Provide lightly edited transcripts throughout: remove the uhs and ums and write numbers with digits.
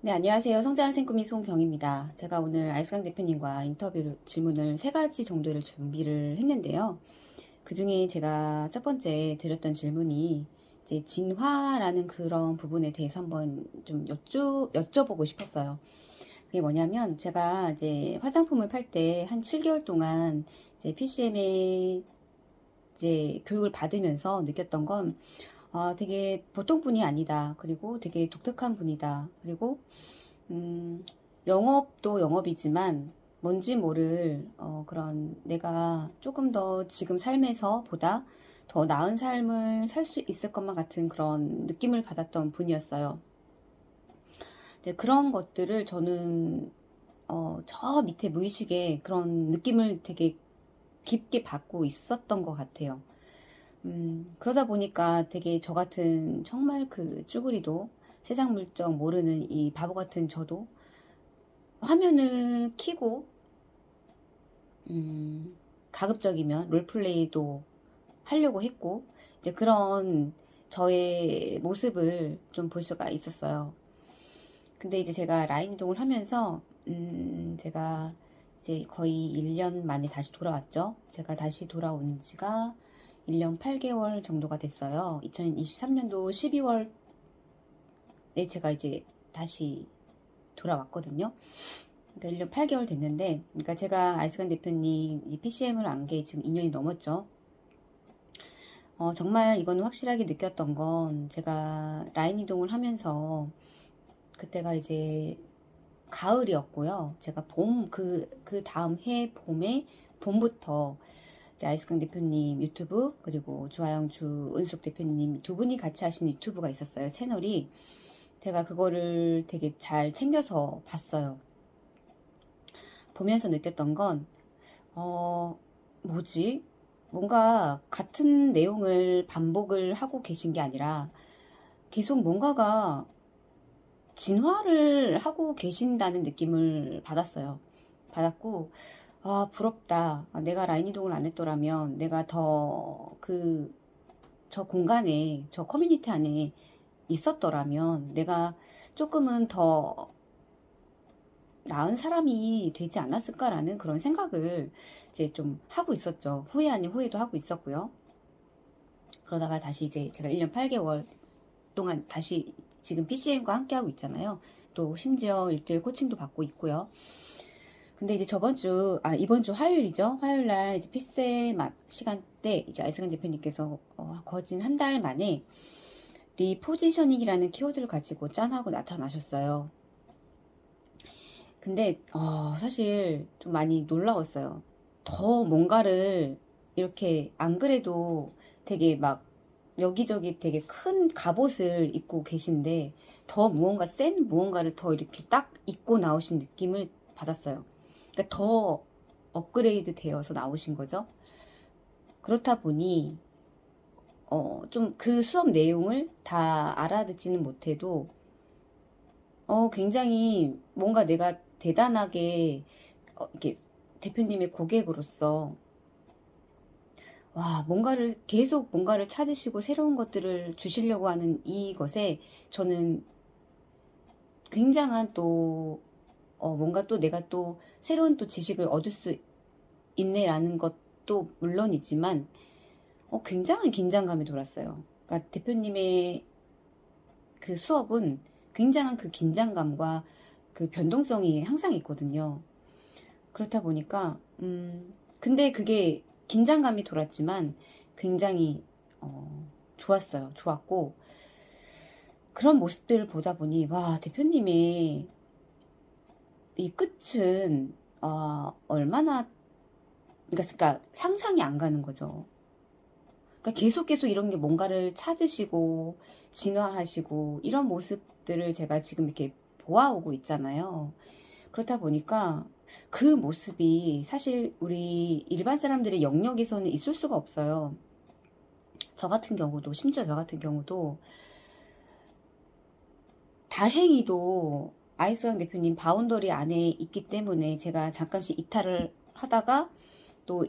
네, 안녕하세요. 성장한 생꾸미 송경입니다. 제가 오늘 아이스강 대표님과 인터뷰 질문을 세 가지 정도를 준비를 했는데요. 그 중에 제가 첫 번째 드렸던 질문이 이제 진화라는 그런 부분에 대해서 한번 좀 여쭤보고 싶었어요. 그게 뭐냐면 제가 이제 화장품을 팔 때 한 7개월 동안 이제 PCM에 이제 교육을 받으면서 느꼈던 건 되게 보통 분이 아니다. 그리고 되게 독특한 분이다. 그리고 음, 영업도 영업이지만 뭔지 모를 그런 내가 조금 더 지금 삶에서 보다 더 나은 삶을 살 수 있을 것만 같은 그런 느낌을 받았던 분이었어요. 근데 그런 것들을 저는 저 밑에 무의식에 그런 느낌을 되게 깊게 받고 있었던 것 같아요. 그러다 보니까 되게 저 같은 정말 그 쭈구리도 세상 물정 모르는 이 바보 같은 저도 화면을 켜고 가급적이면 롤플레이도 하려고 했고 이제 그런 저의 모습을 좀 볼 수가 있었어요. 근데 이제 제가 라인 이동을 하면서 제가 이제 거의 1년 만에 다시 돌아왔죠. 제가 다시 돌아온 지가 1년 8개월 정도가 됐어요. 2023년도 12월에 제가 이제 다시 돌아왔거든요. 그러니까 1년 8개월 됐는데, 그러니까 제가 아이스간 대표님 PCM을 안 게 지금 2년이 넘었죠. 정말 이거는 확실하게 느꼈던 건 제가 라인 이동을 하면서 그때가 이제 가을이었고요. 제가 그 다음 해 봄부터 이제 아이스강 대표님 유튜브, 그리고 주하영 주은숙 대표님 두 분이 같이 하시는 유튜브가 있었어요. 채널이. 제가 그거를 되게 잘 챙겨서 봤어요. 보면서 느꼈던 건, 뭐지? 뭔가 같은 내용을 반복을 하고 계신 게 아니라 계속 뭔가가 진화를 하고 계신다는 느낌을 받았고, 부럽다. 내가 라인 이동을 안 했더라면 내가 저 공간에, 저 커뮤니티 안에 있었더라면 내가 조금은 더 나은 사람이 되지 않았을까라는 그런 생각을 이제 좀 하고 있었죠. 후회 아닌 후회도 하고 있었고요. 그러다가 다시 이제 제가 1년 8개월 동안 다시 지금 PCM과 함께하고 있잖아요. 또 심지어 1대1 코칭도 받고 있고요. 근데 이제 이번 주 화요일이죠. 화요일 날 이제 피세 맛 시간대 이제 아이스간 대표님께서 거진 한 달 만에 리포지셔닝이라는 키워드를 가지고 짠하고 나타나셨어요. 근데 사실 좀 많이 놀라웠어요. 더 뭔가를 이렇게 안 그래도 되게 막 여기저기 되게 큰 갑옷을 입고 계신데 더 무언가 센 무언가를 더 이렇게 딱 입고 나오신 느낌을 받았어요. 그러니까 더 업그레이드 되어서 나오신 거죠. 그렇다 보니 좀 그 수업 내용을 다 알아듣지는 못해도 굉장히 뭔가 내가 대단하게 이렇게 대표님의 고객으로서 와, 계속 뭔가를 찾으시고 새로운 것들을 주시려고 하는 이것에 저는 굉장한 또 뭔가 또 내가 또 새로운 또 지식을 얻을 수 있네라는 것도 물론이지만 굉장한 긴장감이 돌았어요. 그러니까 대표님의 그 수업은 굉장한 그 긴장감과 그 변동성이 항상 있거든요. 그렇다 보니까 근데 그게 긴장감이 돌았지만 굉장히 좋았어요. 좋았고 그런 모습들을 보다 보니 와, 대표님의 이 끝은 얼마나, 그러니까 상상이 안 가는 거죠. 그러니까 계속 이런 게 뭔가를 찾으시고 진화하시고 이런 모습들을 제가 지금 이렇게 보아오고 있잖아요. 그렇다 보니까 그 모습이 사실 우리 일반 사람들의 영역에서는 있을 수가 없어요. 심지어 저 같은 경우도 다행히도 아이스강 대표님 바운더리 안에 있기 때문에 제가 잠깐씩 이탈을 하다가 또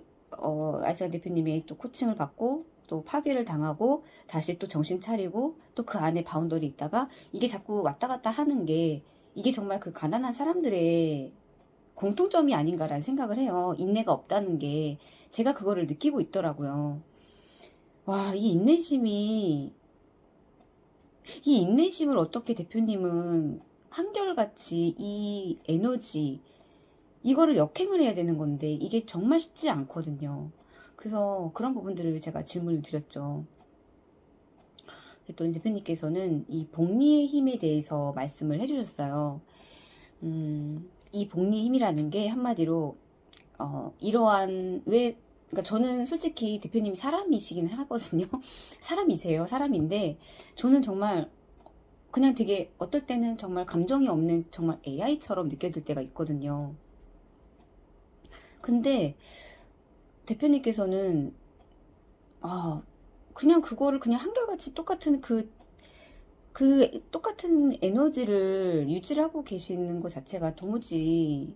아이스강 대표님의 또 코칭을 받고 또 파괴를 당하고 다시 또 정신 차리고 또 그 안에 바운더리 있다가 이게 자꾸 왔다 갔다 하는 게 이게 정말 그 가난한 사람들의 공통점이 아닌가라는 생각을 해요. 인내가 없다는 게 제가 그거를 느끼고 있더라고요. 와, 이 인내심을 어떻게 대표님은 한결같이 이 에너지, 이거를 역행을 해야 되는 건데 이게 정말 쉽지 않거든요. 그래서 그런 부분들을 제가 질문을 드렸죠. 그랬더니 대표님께서는 이 복리의 힘에 대해서 말씀을 해주셨어요. 이 복리의 힘이라는 게 한마디로 이러한 그러니까 저는 솔직히 대표님이 사람이시긴 하거든요. 사람이세요. 사람인데 저는 정말 그냥 되게 어떨 때는 정말 감정이 없는 정말 AI처럼 느껴질 때가 있거든요. 근데 대표님께서는 그냥 그거를 그냥 한결같이 똑같은 똑같은 에너지를 유지를 하고 계시는 것 자체가 도무지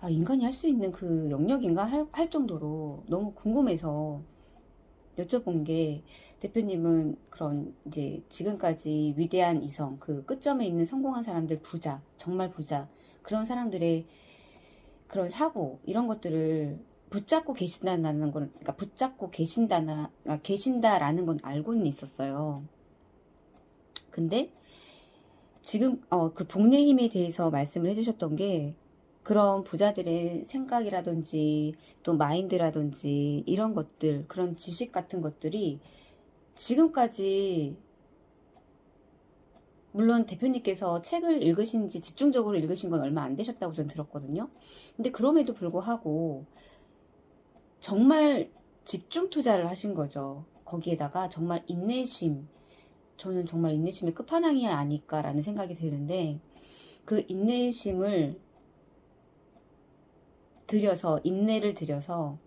인간이 할 수 있는 그 영역인가 할 정도로 너무 궁금해서 여쭤본 게, 대표님은 그런 이제 지금까지 위대한 이성, 그 끝점에 있는 성공한 사람들, 부자, 정말 부자, 그런 사람들의 그런 사고, 이런 것들을 붙잡고 계신다는 걸, 그러니까 붙잡고 계신다라는 건 알고는 있었어요. 근데 지금 그 복리의 힘에 대해서 말씀을 해주셨던 게, 그런 부자들의 생각이라든지 또 마인드라든지 이런 것들, 그런 지식 같은 것들이 지금까지, 물론 대표님께서 책을 읽으신 지 집중적으로 읽으신 건 얼마 안 되셨다고 저는 들었거든요. 근데 그럼에도 불구하고 정말 집중 투자를 하신 거죠. 거기에다가 정말 인내심, 저는 정말 인내심의 끝판왕이 아닐까라는 생각이 드는데, 그 인내를 들여서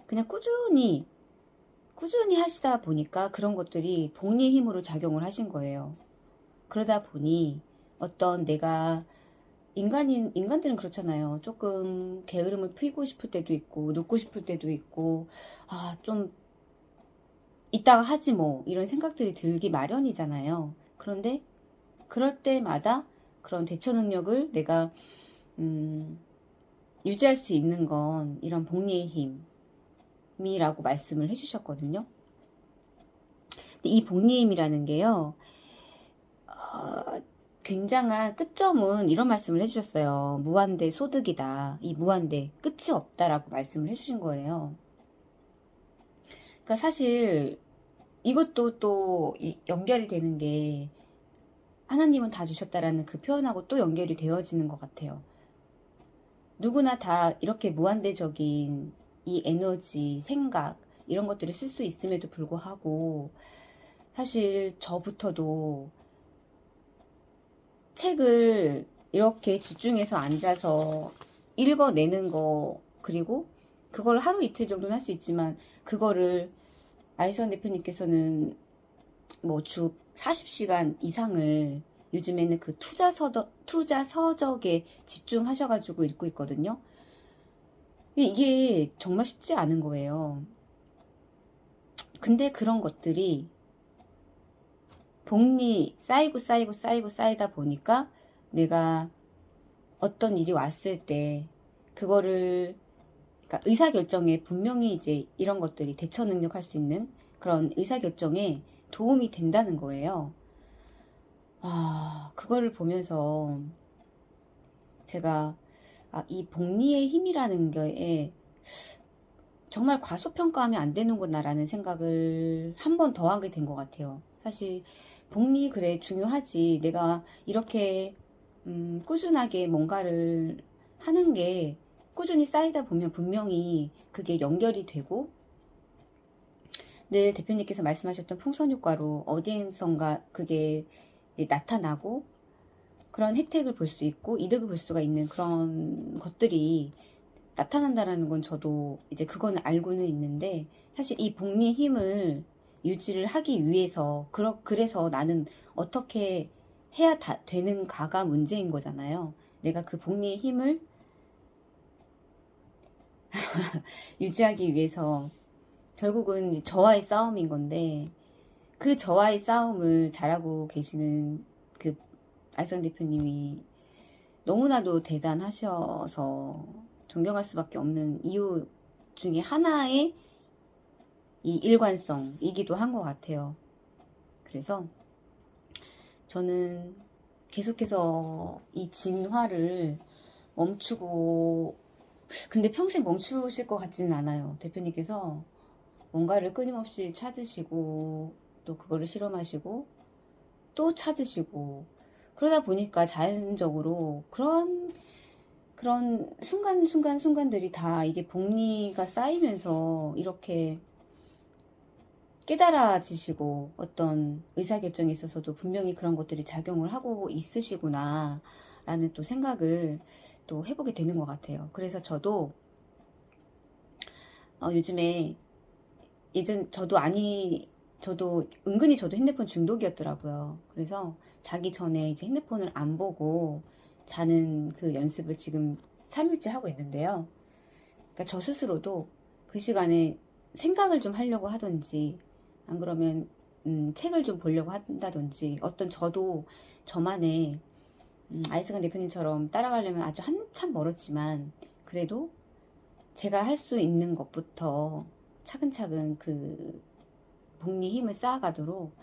그냥 꾸준히 하시다 보니까 그런 것들이 복리의 힘으로 작용을 하신 거예요. 그러다 보니 어떤 내가 인간들은 그렇잖아요. 조금 게으름을 피고 싶을 때도 있고 눕고 싶을 때도 있고 좀 이따가 하지 뭐 이런 생각들이 들기 마련이잖아요. 그런데 그럴 때마다 그런 대처 능력을 내가 유지할 수 있는 건 이런 복리의 힘이라고 말씀을 해주셨거든요. 근데 이 복리의 힘이라는 게요, 굉장한 끝점은 이런 말씀을 해주셨어요. 무한대 소득이다. 이 무한대, 끝이 없다라고 말씀을 해주신 거예요. 그러니까 사실 이것도 또 연결이 되는 게, 하나님은 다 주셨다라는 그 표현하고 또 연결이 되어지는 것 같아요. 누구나 다 이렇게 무한대적인 이 에너지, 생각, 이런 것들을 쓸 수 있음에도 불구하고 사실 저부터도 책을 이렇게 집중해서 앉아서 읽어내는 거, 그리고 그걸 하루 이틀 정도는 할 수 있지만 그거를 아이선 대표님께서는 뭐 주 40시간 이상을 요즘에는 그 투자 서적에 집중하셔가지고 읽고 있거든요. 이게 정말 쉽지 않은 거예요. 근데 그런 것들이 복리 쌓이다 보니까 내가 어떤 일이 왔을 때 그거를, 그러니까 의사결정에 분명히 이제 이런 것들이 대처 능력할 수 있는 그런 의사결정에 도움이 된다는 거예요. 그거를 보면서 제가 이 복리의 힘이라는 게 정말 과소평가하면 안 되는구나라는 생각을 한 번 더 하게 된 것 같아요. 사실 복리 그래 중요하지. 내가 이렇게 꾸준하게 뭔가를 하는 게 꾸준히 쌓이다 보면 분명히 그게 연결이 되고, 늘 대표님께서 말씀하셨던 풍선효과로 어디에선가 그게 이제 나타나고 그런 혜택을 볼 수 있고 이득을 볼 수가 있는 그런 것들이 나타난다라는 건 저도 이제 그거는 알고는 있는데, 사실 이 복리의 힘을 유지를 하기 위해서 그래서 나는 어떻게 해야 되는가가 문제인 거잖아요. 내가 그 복리의 힘을 유지하기 위해서 결국은 저와의 싸움인 건데, 그 저와의 싸움을 잘하고 계시는 그 알상 대표님이 너무나도 대단하셔서 존경할 수밖에 없는 이유 중에 하나의 이 일관성이기도 한 것 같아요. 그래서 저는 계속해서 이 진화를 멈추고, 근데 평생 멈추실 것 같지는 않아요. 대표님께서 뭔가를 끊임없이 찾으시고, 또 그거를 실험하시고, 또 찾으시고, 그러다 보니까 자연적으로 그런 순간순간들이 다 이게 복리가 쌓이면서 이렇게 깨달아지시고, 어떤 의사결정에 있어서도 분명히 그런 것들이 작용을 하고 있으시구나 라는 또 생각을 또 해보게 되는 것 같아요. 그래서 저도 요즘에 저도 은근히 저도 핸드폰 중독이었더라고요. 그래서 자기 전에 이제 핸드폰을 안 보고 자는 그 연습을 지금 3일째 하고 있는데요. 그러니까 저 스스로도 그 시간에 생각을 좀 하려고 하든지, 안 그러면 책을 좀 보려고 한다든지, 어떤 저도 저만의 아이스간 대표님처럼 따라가려면 아주 한참 멀었지만, 그래도 제가 할 수 있는 것부터 차근차근 그 복리 힘을 쌓아가도록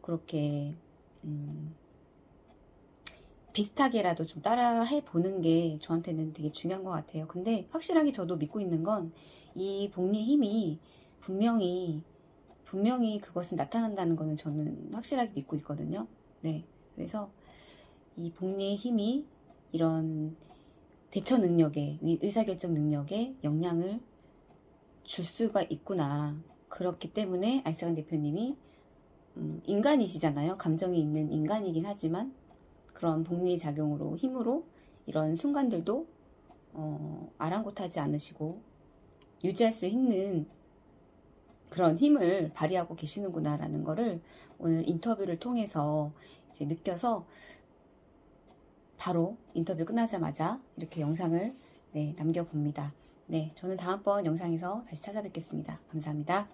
그렇게 비슷하게라도 좀 따라 해보는 게 저한테는 되게 중요한 것 같아요. 근데 확실하게 저도 믿고 있는 건 이 복리의 힘이 분명히 그것은 나타난다는 거는 저는 확실하게 믿고 있거든요. 네. 그래서 이 복리의 힘이 이런 대처 능력에, 의사결정 능력에 영향을 줄 수가 있구나. 그렇기 때문에 알사강 대표님이 인간이시잖아요. 감정이 있는 인간이긴 하지만 그런 복리의 작용으로, 힘으로 이런 순간들도 아랑곳하지 않으시고 유지할 수 있는 그런 힘을 발휘하고 계시는구나라는 거를 오늘 인터뷰를 통해서 이제 느껴서 바로 인터뷰 끝나자마자 이렇게 영상을 남겨봅니다. 네, 저는 다음번 영상에서 다시 찾아뵙겠습니다. 감사합니다.